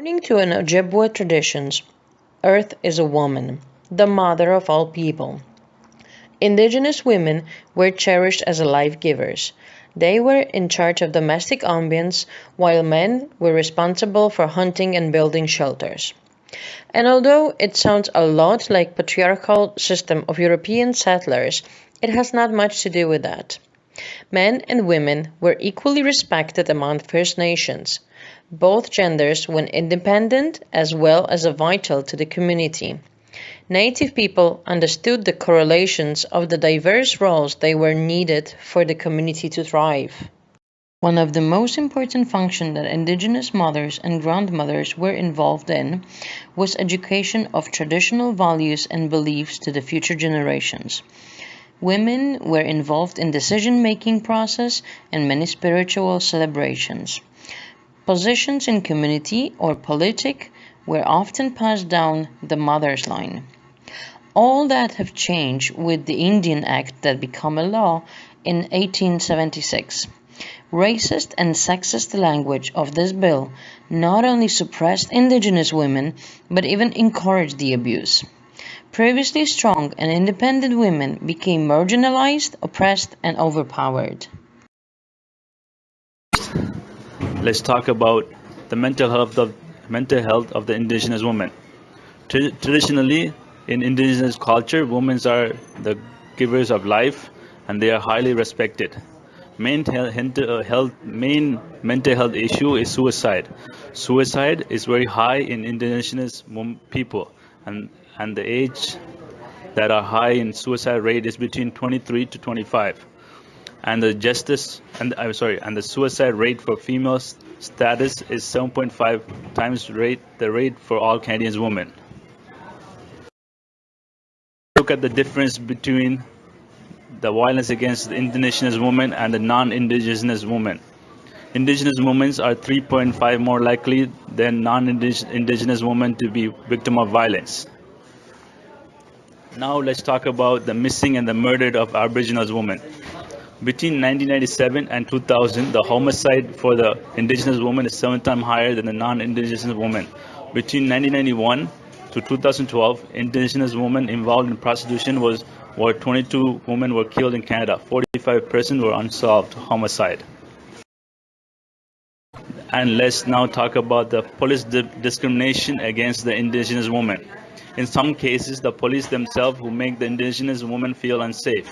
According to an Ojibwe traditions, Earth is a woman, the mother of all people. Indigenous women were cherished as life givers. They were in charge of domestic ambience, while men were responsible for hunting and building shelters. And although it sounds a lot like patriarchal system of European settlers, it has not much to do with that. Men and women were equally respected among First Nations. Both genders were independent as well as vital to the community. Native people understood the correlations of the diverse roles they were needed for the community to thrive. One of the most important functions that Indigenous mothers and grandmothers were involved in was education of traditional values and beliefs to the future generations. Women were involved in decision-making process and many spiritual celebrations. Positions in community or politic were often passed down the mother's line. All that have changed with the Indian Act that became a law in 1876. Racist and sexist language of this bill not only suppressed Indigenous women, but even encouraged the abuse. Previously strong and independent women became marginalized, oppressed, and overpowered. Let's talk about the mental health of the Indigenous woman. Traditionally, in Indigenous culture, women are the givers of life, and they are highly respected. Main mental health issue is suicide. Suicide is very high in Indigenous people, and the age that are high in suicide rate is between 23 to 25. And the suicide rate for female status is 7.5 times the rate for all Canadian women. Look at the difference between the violence against the Indigenous women and the non-Indigenous women. Indigenous women are 3.5 more likely than non-Indigenous women to be victim of violence. Now let's talk about the missing and the murder of Aboriginal women. Between 1997 and 2000, the homicide for the Indigenous woman is 7 times higher than the non-Indigenous woman. Between 1991 to 2012, Indigenous women involved in prostitution were 22 women were killed in Canada. 45% were unsolved homicide. And let's now talk about the police discrimination against the Indigenous woman. In some cases, the police themselves who make the Indigenous woman feel unsafe.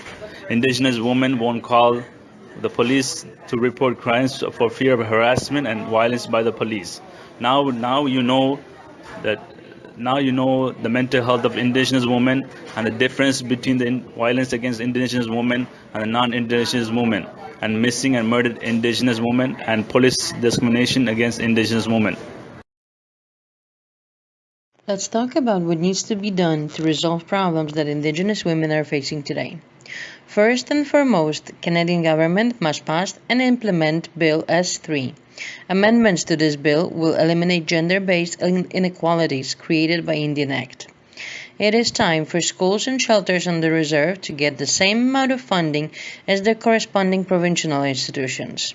Indigenous women won't call the police to report crimes for fear of harassment and violence by the police. Now you know the mental health of Indigenous women and the difference between the violence against Indigenous women and the non-Indigenous women, and missing and murdered Indigenous women, and police discrimination against Indigenous women. Let's talk about what needs to be done to resolve problems that Indigenous women are facing today. First and foremost, Canadian government must pass and implement Bill S3. Amendments to this bill will eliminate gender-based inequalities created by Indian Act. It is time for schools and shelters on the reserve to get the same amount of funding as their corresponding provincial institutions.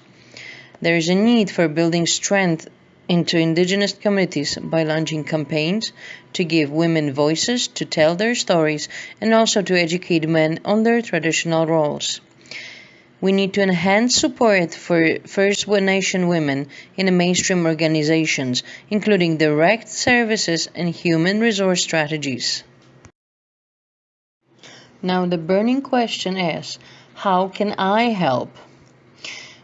There is a need for building strength into Indigenous communities by launching campaigns to give women voices to tell their stories and also to educate men on their traditional roles. We need to enhance support for First Nation women in the mainstream organizations, including direct services and human resource strategies. Now the burning question is, how can I help?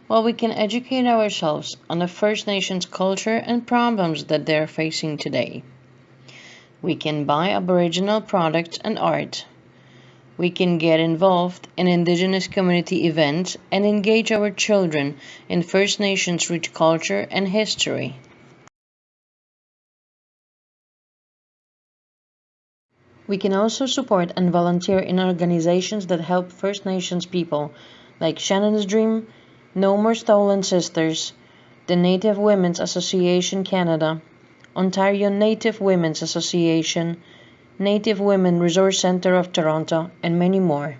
Well, we can educate ourselves on the First Nations culture and problems that they're facing today. We can buy Aboriginal products and art. We can get involved in Indigenous community events and engage our children in First Nations rich culture and history. We can also support and volunteer in organizations that help First Nations people, like Shannon's Dream, No More Stolen Sisters, the Native Women's Association Canada, Ontario Native Women's Association, Native Women Resource Centre of Toronto, and many more.